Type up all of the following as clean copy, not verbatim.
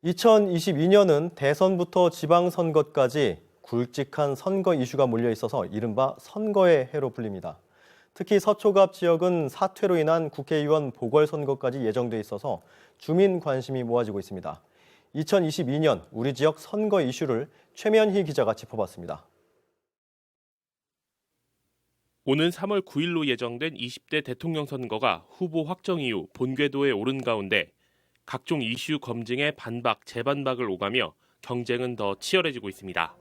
2022년은 대선부터 지방선거까지 굵직한 선거 이슈가 몰려 있어서 이른바 선거의 해로 불립니다. 특히 서초갑 지역은 사퇴로 인한 국회의원 보궐선거까지 예정돼 있어서 주민 관심이 모아지고 있습니다. 2022년 우리 지역 선거 이슈를 최면희 기자가 짚어봤습니다. 오는 3월 9일로 예정된 20대 대통령 선거가 후보 확정 이후 본궤도에 오른 가운데 각종 이슈 검증에 반박, 재반박을 오가며 경쟁은 더 치열해지고 있습니다.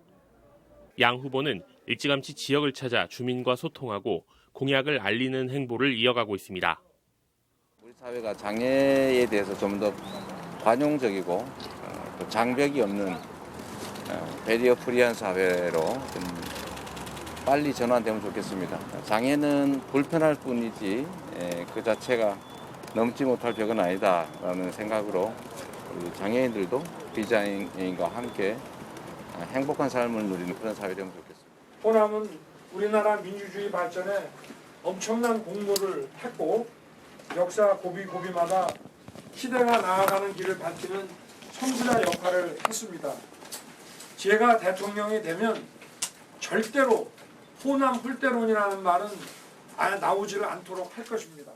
양 후보는 일찌감치 지역을 찾아 주민과 소통하고 공약을 알리는 행보를 이어가고 있습니다. 우리 사회가 장애에 대해서 좀 더 관용적이고 또 장벽이 없는 배리어 프리한 사회로 좀 빨리 전환되면 좋겠습니다. 장애는 불편할 뿐이지 그 자체가 넘지 못할 벽은 아니다라는 생각으로 우리 장애인들도 비장애인과 함께 행복한 삶을 누리는 그런 사회가 되면 좋겠습니다. 호남은 우리나라 민주주의 발전에 엄청난 공로를 했고 역사 고비고비마다 시대가 나아가는 길을 밝히는 선구자 역할을 했습니다. 제가 대통령이 되면 절대로 호남 홀대론이라는 말은 아예 나오지를 않도록 할 것입니다.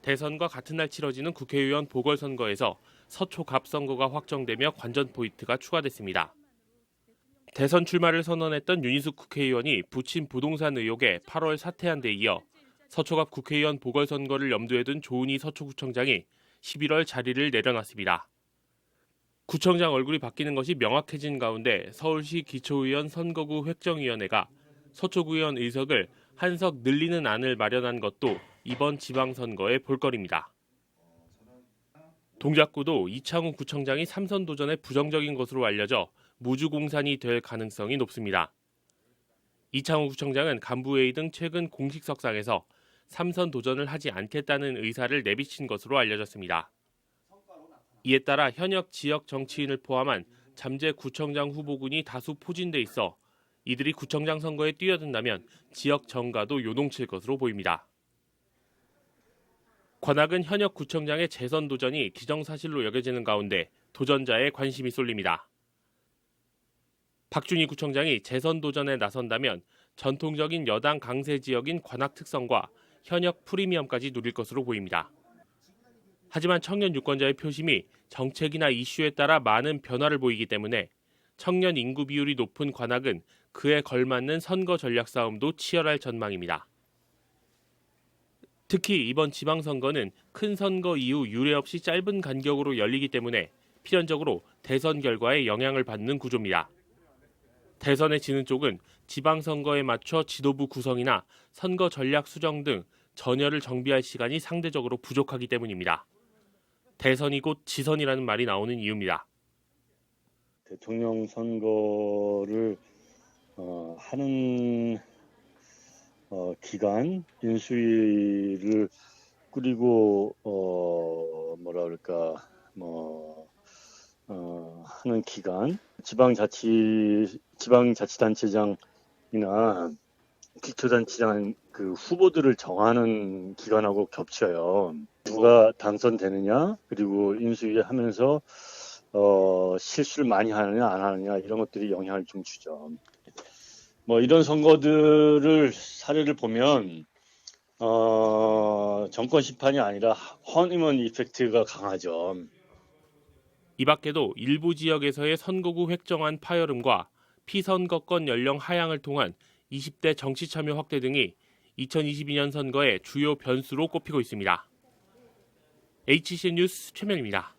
대선과 같은 날 치러지는 국회의원 보궐선거에서 서초갑 선거가 확정되며 관전 포인트가 추가됐습니다. 대선 출마를 선언했던 윤희숙 국회의원이 부친 부동산 의혹에 8월 사퇴한 데 이어 서초갑 국회의원 보궐선거를 염두에 둔 조은희 서초구청장이 11월 자리를 내려놨습니다. 구청장 얼굴이 바뀌는 것이 명확해진 가운데 서울시 기초의원 선거구 획정위원회가 서초구의원 의석을 한 석 늘리는 안을 마련한 것도 이번 지방선거의 볼거리입니다. 동작구도 이창우 구청장이 3선 도전에 부정적인 것으로 알려져 무주공산이 될 가능성이 높습니다. 이창우 구청장은 간부회의 등 최근 공식석상에서 3선 도전을 하지 않겠다는 의사를 내비친 것으로 알려졌습니다. 이에 따라 현역 지역 정치인을 포함한 잠재 구청장 후보군이 다수 포진돼 있어 이들이 구청장 선거에 뛰어든다면 지역 정가도 요동칠 것으로 보입니다. 관악은 현역 구청장의 재선 도전이 기정사실로 여겨지는 가운데 도전자의 관심이 쏠립니다. 박준희 구청장이 재선 도전에 나선다면 전통적인 여당 강세 지역인 관악 특성과 현역 프리미엄까지 누릴 것으로 보입니다. 하지만 청년 유권자의 표심이 정책이나 이슈에 따라 많은 변화를 보이기 때문에 청년 인구 비율이 높은 관악은 그에 걸맞는 선거 전략 싸움도 치열할 전망입니다. 특히 이번 지방선거는 큰 선거 이후 유례 없이 짧은 간격으로 열리기 때문에 필연적으로 대선 결과에 영향을 받는 구조입니다. 대선에 지는 쪽은 지방선거에 맞춰 지도부 구성이나 선거 전략 수정 등 전열을 정비할 시간이 상대적으로 부족하기 때문입니다. 대선이 곧 지선이라는 말이 나오는 이유입니다. 대통령 선거를 하는 기간 인수위를 꾸리고 하는 기간 지방자치단체장이나 기초단체장 그 후보들을 정하는 기간하고 겹쳐요. 누가 당선되느냐 그리고 인수위 하면서 실수를 많이 하느냐 안 하느냐 이런 것들이 영향을 좀 주죠. 이런 선거들을 사례를 보면 정권 심판이 아니라 허니문 이펙트가 강하죠. 이 밖에도 일부 지역에서의 선거구 획정안 파열음과 피선거권 연령 하향을 통한 20대 정치 참여 확대 등이 2022년 선거의 주요 변수로 꼽히고 있습니다. HCN 뉴스 최면입니다.